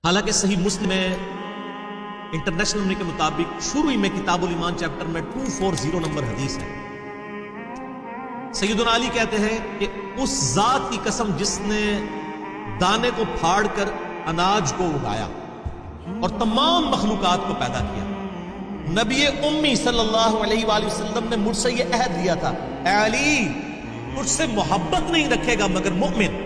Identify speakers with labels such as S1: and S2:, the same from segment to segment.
S1: حالانکہ صحیح مسلم میں انٹرنیشنل نمبر کے مطابق شروع میں کتاب الایمان چیپٹر میں 240 نمبر حدیث ہے. سیدنا علی کہتے ہیں کہ اس ذات کی قسم جس نے دانے کو پھاڑ کر اناج کو اگایا اور تمام مخلوقات کو پیدا کیا. نبی امی صلی اللہ علیہ وآلہ وسلم نے مجھ سے یہ عہد لیا تھا، اے علی تجھ سے محبت نہیں رکھے گا مگر مؤمن،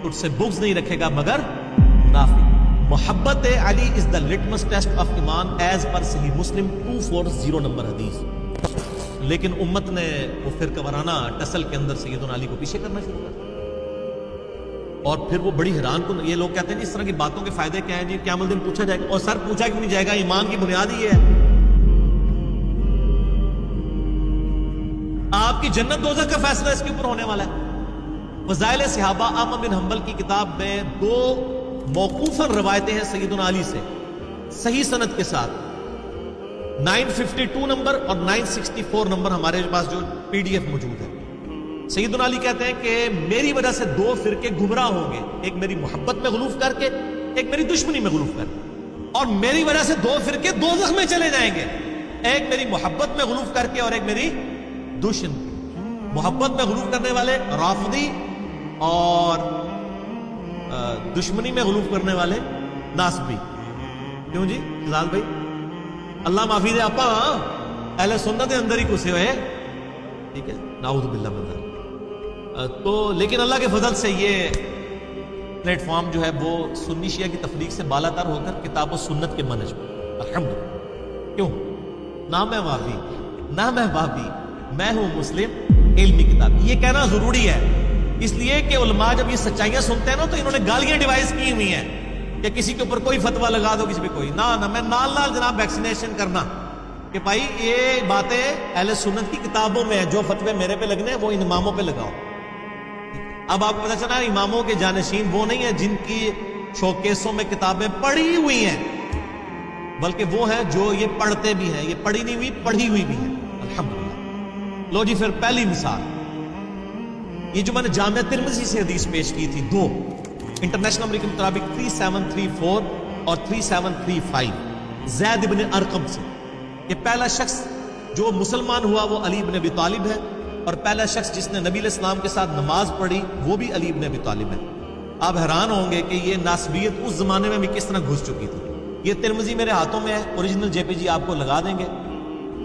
S1: تجھ سے بغض نہیں رکھے گا مگر منافق. محبت علی از دا لٹمس ٹیسٹ آف ایمان ایز پر صحیح مسلم 240 نمبر حدیث. لیکن امت نے وہ فرقہ وارانہ ٹسل کے اندر سیدنا علی کو پیچھے کرنا شروع کر دیا. اور پھر وہ بڑی حیران کن، یہ لوگ کہتے ہیں اس طرح کی باتوں کے فائدے کیا ہیں جی؟ قیامت الدین پوچھا جائے گا. اور سر پوچھا کیوں نہیں جائے گا؟ ایمان کی بنیاد ہی ہے. آپ کی جنت دوزخ کا فیصلہ اس کے اوپر ہونے والا ہے. فضائل صحابہ احمد بن حنبل کی کتاب میں 2 موقوفاً روایتیں ہیں سیدنا علی سے صحیح سند کے ساتھ. 952 نمبر اور 964 نمبر ہمارے پاس جو PDF موجود ہے. سیدنا علی کہتے ہیں کہ میری وجہ سے 2 فرقے گمراہ ہوں گے، ایک میری محبت میں غلوف کر کے، ایک میری دشمنی میں غلوف کر کے. اور میری وجہ سے 2 فرقے دوزخ میں چلے جائیں گے، ایک میری محبت میں غلوف کر کے اور ایک میری دشمنی. محبت میں غلوف کرنے والے رافضی اور دشمنی میں غلوف کرنے والے ناسبی. کیوں جی جلال بھائی؟ اللہ معافی دے، آپا اہل سنت کے اندر ہی گھسے ہوئے، ٹھیک ہے، نعوذ باللہ من ذلک. تو لیکن اللہ کے فضل سے یہ پلیٹ فارم جو ہے وہ سنی شیعہ کی تفریق سے بالا تر ہو کر کتاب و سنت کے منہج میں الحمدللہ. کیوں؟ نہ میں وہابی نہ میں وہابی، میں ہوں مسلم علمی کتاب. یہ کہنا ضروری ہے اس لیے کہ علماء جب یہ سچائیاں سنتے ہیں نا تو انہوں نے گالیاں ڈیوائز کی ہوئی ہیں کہ کسی کے اوپر کوئی فتویٰ لگا دو، کسی پہ کوئی نہ میں نال جناب ویکسینیشن کرنا کہ بھائی یہ باتیں اہل سنت کی کتابوں میں ہیں، جو فتوے میرے پہ لگنے ہیں وہ ان اماموں پہ لگاؤ. اب آپ کو پتہ چلا اماموں کے جانشین وہ نہیں ہیں جن کی شوکیسوں میں کتابیں پڑھی ہوئی ہیں، بلکہ وہ ہیں جو یہ پڑھتے بھی ہیں، یہ پڑھی نہیں ہوئی پڑھی ہوئی بھی ہیں الحمدللہ. لو جی پھر پہلی مثال، یہ جو میں نے جامعہ ترمذی سے حدیث پیش کی تھی 2 انٹرنیشنل نمبر کے مطابق 3734 اور 3735 زید ابن ارقم سے. یہ پہلا شخص جو مسلمان ہوا وہ علی ابن ابی طالب ہے، اور پہلا شخص جس نے نبی علیہ السلام کے ساتھ نماز پڑھی وہ بھی علی ابن ابی طالب ہے. آپ حیران ہوں گے کہ یہ ناسبیت اس زمانے میں بھی کس طرح گھس چکی تھی. یہ ترمذی میرے ہاتھوں میں ہے، اوریجنل JPG آپ کو لگا دیں گے،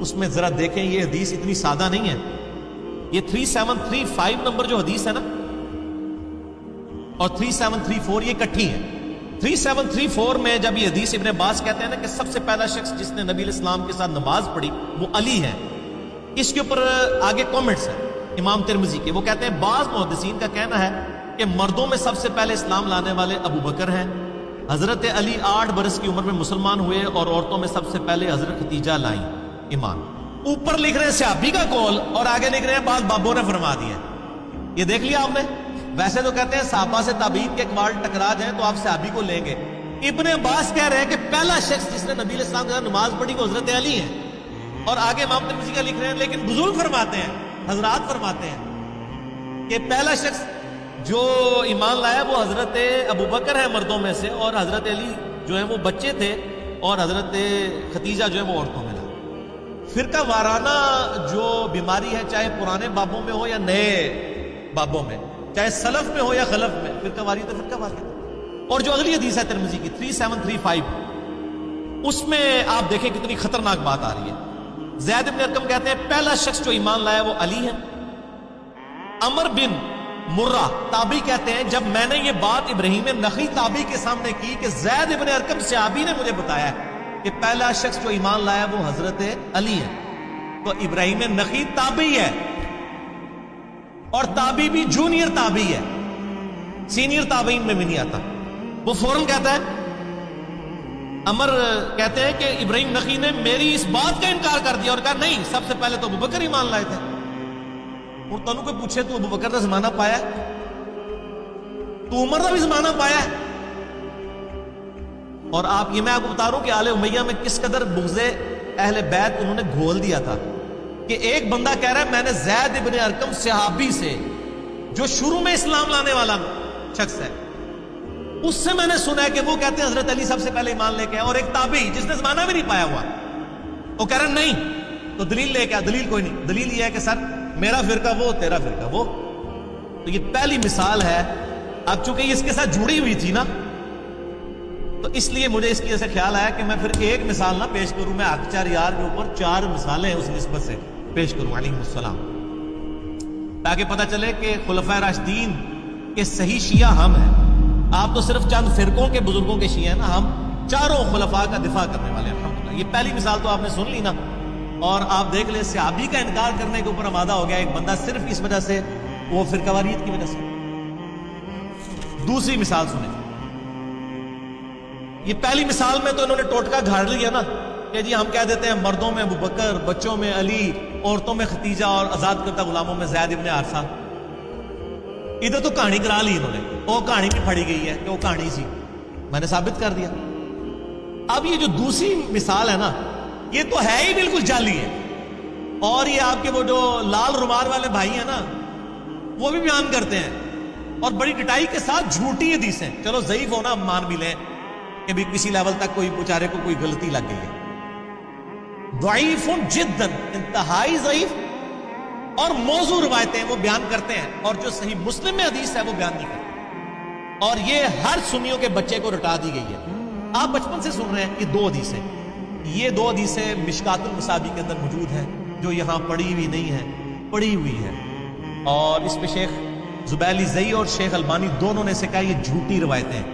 S1: اس میں ذرا دیکھیں. یہ حدیث اتنی سادہ نہیں ہے. یہ 3735 نمبر جو حدیث ہے نا اور 3734 یہ کٹھی ہے. 3734 میں جب یہ حدیث ابن عباس کہتے ہیں نا کہ سب سے پہلا شخص جس نے نبی علیہ السلام کے ساتھ نماز پڑھی وہ علی ہے، اس کے اوپر آگے کامنٹس ہیں امام ترمذی کے. وہ کہتے ہیں بعض محدثین کا کہنا ہے کہ مردوں میں سب سے پہلے اسلام لانے والے ابو بکر ہیں، حضرت علی 8 برس کی عمر میں مسلمان ہوئے، اور عورتوں میں سب سے پہلے حضرت ختیجہ لائیں ایمان. اوپر لکھ رہے ہیں صحابی کا قول اور آگے لکھ رہے ہیں بعض بابوں نے فرما دیا. یہ دیکھ لیا آپ نے؟ ویسے تو کہتے ہیں صحابہ سے تابعین کے اقوال ٹکرا جائیں تو آپ صحابی کو لیں گے. ابن عباس کہہ رہے ہیں کہ پہلا شخص جس نے نبی علیہ السلام کے ساتھ نماز پڑھی وہ حضرت علی ہیں، اور آگے امام ترمذی کا لکھ رہے ہیں. لیکن بزرگ فرماتے ہیں، حضرات فرماتے ہیں کہ پہلا شخص جو ایمان لایا وہ حضرت ابو بکر ہے مردوں میں سے، اور حضرت علی جو ہیں وہ بچے تھے، اور حضرت ختیجہ جو ہے وہ عورتوں میں لایا. فرقہ وارانہ جو بیماری ہے، چاہے پرانے بابوں میں ہو یا نئے بابوں میں، چاہے سلف میں ہو یا خلف میں، فرقہ واری تو فرقہ واری ہے. اور جو اگلی حدیث ہے ترمذی کی 3735 اس میں آپ دیکھیں کتنی خطرناک بات آ رہی ہے. زید بن ارقم کہتے ہیں پہلا شخص جو ایمان لایا وہ علی ہے. عمر بن مرہ تابعی کہتے ہیں جب میں نے یہ بات ابراہیم نخعی تابعی کے سامنے کی کہ زید بن ارقم صحابی نے مجھے بتایا ہے کہ پہلا شخص جو ایمان لایا وہ حضرت علی ہے، تو ابراہیم نخعی تابعی ہے، اور تابعی بھی جونیئر تابعی ہے، سینئر تابعین میں بھی نہیں آتا. وہ فوراً کہتا ہے، عمر کہتے ہیں کہ ابراہیم نخعی نے میری اس بات کا انکار کر دیا اور کہا نہیں، سب سے پہلے تو ابو بکر ایمان لائے تھے. اور تنوں کوئی پوچھے تو ابو بکر کا زمانہ پایا ہے، تو عمر کا بھی زمانہ پایا ہے. اور آپ یہ میں آپ کو بتا رہا ہوں کہ آل امیہ میں کس قدر بغض اہل بیت انہوں نے گھول دیا تھا کہ ایک بندہ کہہ رہا ہے میں نے زید ابن ارقم صحابی سے جو شروع میں اسلام لانے والا شخص ہے، اس سے میں نے سنا ہے کہ وہ کہتے ہیں حضرت علی سب سے پہلے ایمان لے کے آئے، اور ایک تابعی جس نے زمانہ بھی نہیں پایا ہوا وہ کہہ رہے نہیں، تو دلیل لے کے آ، دلیل کوئی نہیں، دلیل یہ ہے کہ سر میرا فرقہ وہ تیرا فرقہ وہ. تو یہ پہلی مثال ہے. اب چونکہ یہ اس کے ساتھ جڑی ہوئی تھی نا، تو اس لیے مجھے اس کی ایسے خیال آیا کہ میں پھر ایک مثال نہ پیش کروں، میں اکچر یار کے اوپر 4 مثالیں اس نسبت سے پیش کروں علیہ السلام، تاکہ پتہ چلے کہ خلفائے راشدین کے صحیح شیعہ ہم ہیں. آپ تو صرف چند فرقوں کے بزرگوں کے شیعہ ہیں نا، ہم چاروں خلفاء کا دفاع کرنے والے ہیں الحمدللہ. یہ پہلی مثال تو آپ نے سن لی نا، اور آپ دیکھ لیں صحابی کا انکار کرنے کے اوپر آمادہ ہو گیا ایک بندہ صرف اس وجہ سے، وہ فرقہ واریت کی وجہ سے. دوسری مثال سنیں. یہ پہلی مثال میں تو انہوں نے ٹوٹکا گھاڑ لیا نا کہ جی ہم کہہ دیتے ہیں مردوں میں ابو بکر، بچوں میں علی، عورتوں میں ختیجہ اور آزاد کردہ غلاموں میں زید ابن حارثہ. ادھر تو کہانی کرا لی انہوں نے، وہ کہانی بھی پڑھی گئی ہے کہ وہ کہانی سی، میں نے ثابت کر دیا. اب یہ جو دوسری مثال ہے نا، یہ تو ہے ہی بالکل جعلی ہے. اور یہ آپ کے وہ جو لال رومال والے بھائی ہیں نا، وہ بھی بیان کرتے ہیں اور بڑی ڈٹائی کے ساتھ جھوٹی حدیثیں. چلو ضعیف ہونا ہم مان بھی لیں کہ بھی کسی لیول تک کوئی بیچارے کو کوئی غلطی لگ گئی ہے. ضعیف جداً، انتہائی ضعیف اور موضوع روایتیں وہ بیان کرتے ہیں، اور جو صحیح مسلم میں حدیث ہے وہ بیان نہیں کرتے. اور یہ ہر سنیوں کے بچے کو رٹا دی گئی ہے. آپ بچپن سے سن رہے ہیں یہ 2 حدیثیں، یہ 2 حدیثیں مشکات المصابیح کے اندر موجود ہیں، جو یہاں پڑھی ہوئی نہیں ہے، پڑھی ہوئی ہے. اور اس پہ شیخ زبیلی زئی اور شیخ البانی دونوں نے سے کہا یہ جھوٹی روایتیں ہیں.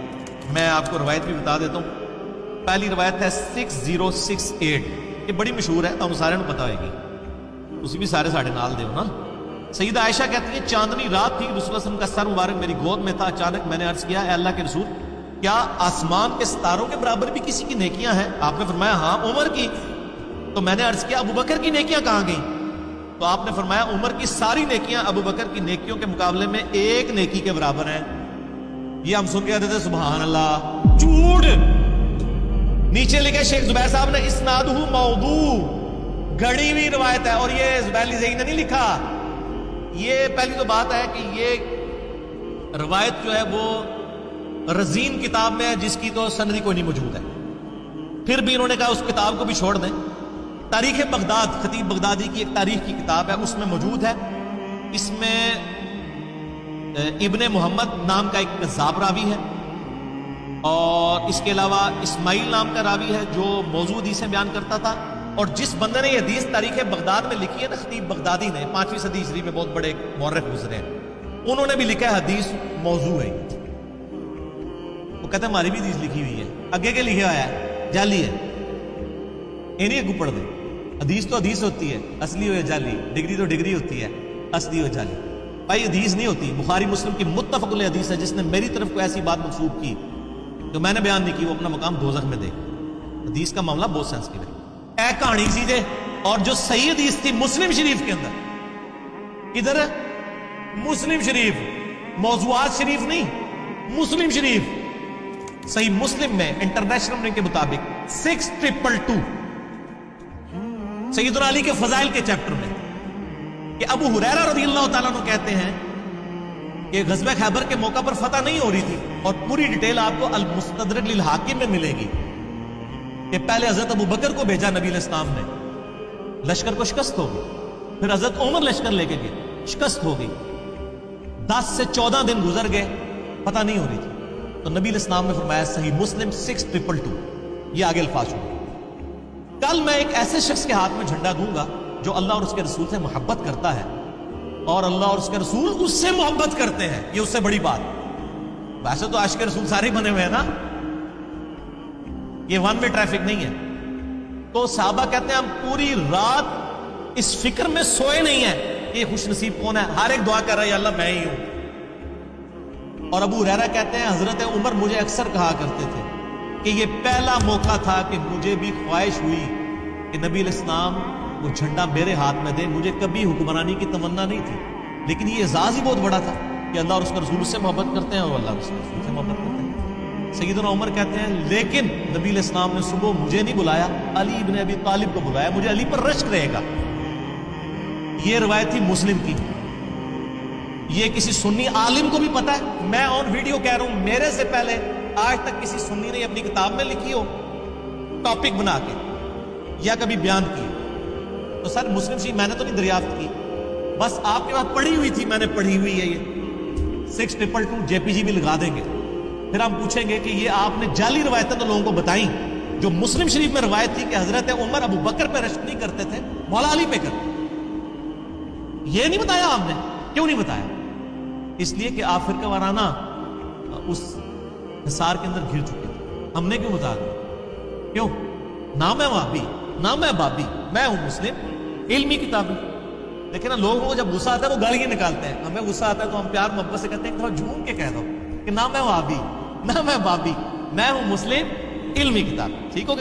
S1: میں آپ کو روایت بھی بتا دیتا ہوں. پہلی روایت ہے 6068، یہ بڑی مشہور ہے، ہم سارے کو پتا ہوئے گی، اسی بھی سارے ساڑھے نال دے ہو نا. سیدہ عائشہ کہتی ہے چاندنی رات تھی، رسول اللہ صلی اللہ علیہ وسلم کا سر مبارک میری گود میں تھا. اچانک میں نے عرض کیا اے اللہ کے رسول، کیا آسمان کے ستاروں کے برابر بھی کسی کی نیکیاں ہیں؟ آپ نے فرمایا ہاں عمر کی. تو میں نے عرض کیا ابو بکر کی نیکیاں کہاں گئیں؟ تو آپ نے فرمایا عمر کی ساری نیکیاں ابو بکر کی نیکیوں کے مقابلے میں ایک نیکی کے برابر ہیں. یہ ہم سن کے کہتے تھے سبحان اللہ، جھوٹ. نیچے لکھے شیخ زبیر صاحب نے اسنادہ موضوع، گھڑی ہوئی روایت ہے، اور یہ زبیلی زئی نے نہیں لکھا. یہ پہلی تو بات ہے کہ یہ روایت جو ہے وہ رزین کتاب میں ہے، جس کی تو سندی کوئی نہیں موجود ہے. پھر بھی انہوں نے کہا اس کتاب کو بھی چھوڑ دیں. تاریخ بغداد، خطیب بغدادی کی ایک تاریخ کی کتاب ہے، اس میں موجود ہے. اس میں ابن محمد نام کا ایک کذاب راوی ہے، اور اس کے علاوہ اسماعیل نام کا راوی ہے جو موضوع حدیثیں بیان کرتا تھا. اور جس بندے نے یہ حدیث تاریخ بغداد میں لکھی ہے نا، خطیب بغدادی نے 5ویں صدی ہجری میں بہت بڑے مورخ گزرے ہیں، انہوں نے بھی لکھا ہے حدیث موضوع ہے. وہ کہتے ہیں ہماری بھی حدیث لکھی ہوئی ہے، آگے کے لکھا ہوا ہے جعلی ہے. انہیں کو پڑھ دیں. حدیث تو حدیث ہوتی ہے، اصلی ہو یا جعلی. ڈگری تو ڈگری ہوتی ہے، اصلی ہو جعلی. بھائی حدیث نہیں ہوتی. بخاری مسلم کی متفق علیہ حدیث ہے. جس نے میری طرف کوئی ایسی بات منسوب کی جو میں نے بیان نہیں کی، وہ اپنا مقام دوزخ میں دے. حدیث کا معاملہ بہت سینسٹیو ہے. اے کہانی سی جے. اور جو صحیح حدیث تھی مسلم شریف کے اندر، ادھر مسلم شریف، موضوعات شریف نہیں، مسلم شریف، صحیح مسلم میں انٹرنیشنل کے مطابق 6222 سیدنا علی کے فضائل کے چیپٹر میں کہ ابو ہریرہ رضی اللہ تعالیٰ عنہ کہتے ہیں کہ غزوہ خیبر کے موقع پر فتح نہیں ہو رہی تھی، اور پوری ڈیٹیل آپ کو المستدرک للحاکم میں ملے گی کہ پہلے حضرت ابو بکر کو بھیجا نبی علیہ السلام نے، لشکر کو شکست ہو گئی. پھر حضرت عمر لشکر لے کے گئے، شکست ہو گئی. 10 سے 14 دن گزر گئے، فتح نہیں ہو رہی تھی. تو نبی علیہ السلام نے فرمایا صحیح مسلم 6222، یہ آگے الفاظ ہوئے، کل میں ایک ایسے شخص کے ہاتھ میں جھنڈا دوں گا جو اللہ اور اس کے رسول سے محبت کرتا ہے، اور اللہ اور اس کے رسول اس سے محبت کرتے ہیں. یہ اس سے بڑی بات. ویسے تو عاشق رسول سارے بنے ہوئے ہیں نا، یہ ون وے ٹریفک نہیں ہے. تو صحابہ کہتے ہیں ہم پوری رات اس فکر میں سوئے نہیں ہیں کہ یہ خوش نصیب کون ہے. ہر ایک دعا کر رہا ہے یا اللہ میں ہی ہوں. اور ابو ہریرہ کہتے ہیں حضرت عمر مجھے اکثر کہا کرتے تھے کہ یہ پہلا موقع تھا کہ مجھے بھی خواہش ہوئی کہ نبی علیہ السلام وہ جھنڈا میرے ہاتھ میں دے. مجھے کبھی حکمرانی کی تمنا نہیں تھی، لیکن یہ اعزاز ہی بہت بڑا تھا کہ اللہ اور اس کے رسول سے محبت کرتے ہیں اور اللہ اور اس کے رسول سے محبت کرتے ہیں. سیدنا عمر کہتے ہیں لیکن نبی علیہ السلام نے صبح مجھے نہیں بلایا، علی ابن ابی طالب کو بلایا، مجھے علی پر رشک رہے گا. یہ روایت تھی مسلم کی. یہ کسی سنی عالم کو بھی پتا ہے. میں آن ویڈیو کہہ رہا ہوں، میرے سے پہلے آج تک کسی سنی نے اپنی کتاب میں لکھی ہو ٹاپک بنا کے یا کبھی بیان کی؟ تو سر مسلم شریف میں نے تو نہیں دریافت کی، بس آپ کے پاس پڑھی ہوئی تھی، میں نے پڑھی ہوئی ہے، یہ 6222 JPG بھی لگا دیں گے، پھر ہم پوچھیں گے کہ یہ آپ نے جعلی روایتیں تو لوگوں کو بتائیں، جو مسلم شریف میں روایت تھی کہ حضرت عمر ابو بکر پہ رشک نہیں کرتے تھے، مولا علی پہ کرتے، یہ نہیں بتایا آپ نے؟ کیوں نہیں بتایا؟ اس لیے کہ آپ فرقہ وارانہ اس حصار کے اندر گر چکے تھے، ہم نے کیوں بتا دیا؟ کیوں؟ نہ میں وہابی، نہ میں بابی، میں ہوں مسلم علمی کتابی۔ لیکن نا لوگوں کو جب غصہ آتا ہے وہ گالیاں نکالتے ہیں، ہمیں غصہ آتا ہے تو ہم پیار محبت سے کہتے ہیں کہ جھوم کے کہہ دو کہ نہ میں وہابی، نہ میں بابی، میں ہوں مسلم علمی کتاب۔ ٹھیک ہو گیا؟